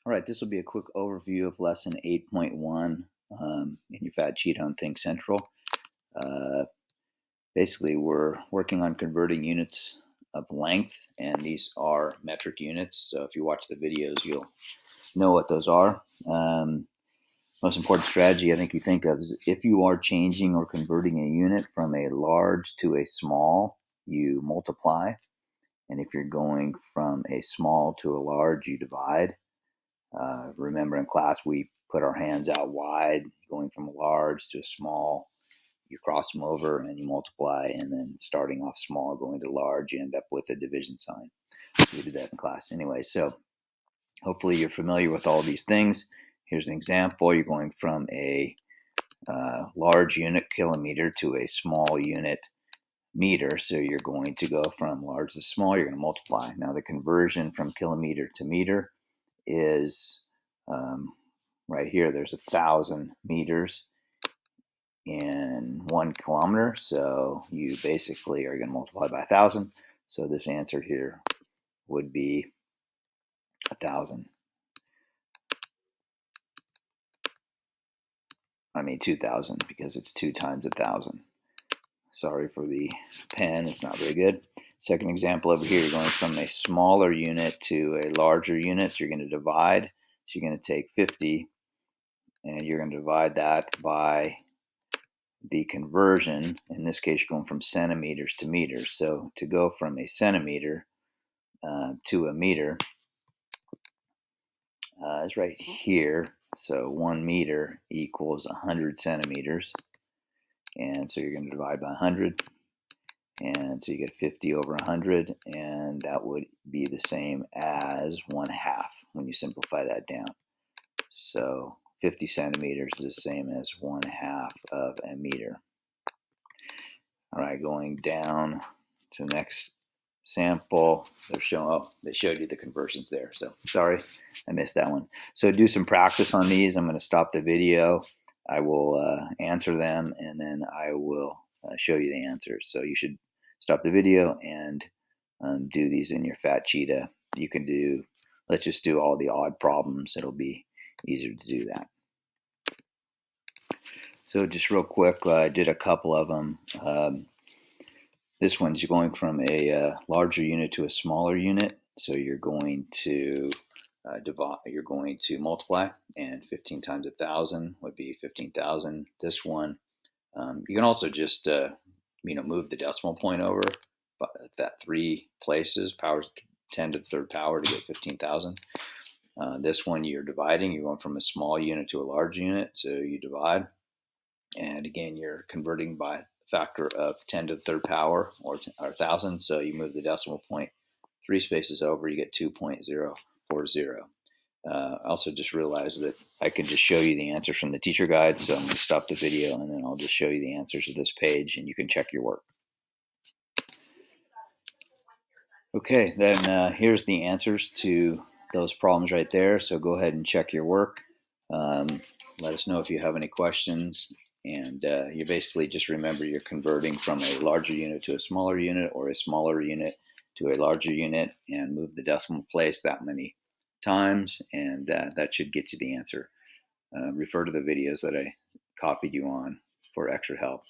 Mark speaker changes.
Speaker 1: All right, this will be a quick overview of lesson 8.1 in your Fat Cheetah on Think Central. Uh, Basically, we're working on converting units of length, and these are metric units. So if you watch the videos, you'll know what those are. Most important strategy I think you think of is if you are changing or converting a unit from a large to a small, you multiply. And if you're going from a small to a large, you divide. Remember in class, we put our hands out wide, going from a large to a small. You cross them over and you multiply, and then starting off small, going to large, you end up with a division sign. We did that in class anyway. So hopefully you're familiar with all these things. Here's an example. You're going from a large unit kilometer to a small unit meter. So you're going to go from large to small. You're going to multiply. Now the conversion from kilometer to meter is right here. There's 1,000 meters in 1 kilometer. So you basically are going to multiply by 1,000. So this answer here would be 1,000. 2,000, because it's 2 times 1,000. Sorry for the pen, it's not very good. Second example over here, you're going from a smaller unit to a larger unit. So you're going to divide. So you're going to take 50 and you're going to divide that by the conversion. In this case, you're going from centimeters to meters. So to go from a centimeter to a meter is right here. So 1 meter equals 100 centimeters. And so you're going to divide by 100. And so you get 50 over 100, and that would be the same as 1/2 when you simplify that down. So 50 centimeters is the same as 1/2 of a meter. All right, going down to the next sample. They showed you the conversions there. So sorry, I missed that one. So do some practice on these. I'm going to stop the video. I will answer them, and then I will show you the answers. So you should stop the video and do these in your Fat Cheetah. You can do, let's just do all the odd problems. It'll be easier to do that. So just real quick, I did a couple of them. This one's going from a larger unit to a smaller unit. So you're going to divide, you're going to multiply, and 15 times 1,000 would be 15,000. This one, you can also just move the decimal point over that 3 places, powers 10 to the 3rd power to get 15,000. This one you're dividing, you're going from a small unit to a large unit, so you divide. And again, you're converting by factor of 10 to the 3rd power, or 1,000. So you move the decimal point 3 spaces over, you get 2.040. I also just realized that I can just show you the answers from the teacher guide. So I'm going to stop the video, and then I'll just show you the answers to this page, and you can check your work. Okay, then here's the answers to those problems right there. So go ahead and check your work. Let us know if you have any questions. And you basically just remember you're converting from a larger unit to a smaller unit, or a smaller unit to a larger unit, and move the decimal place that many times, and that should get you the answer. Refer to the videos that I copied you on for extra help.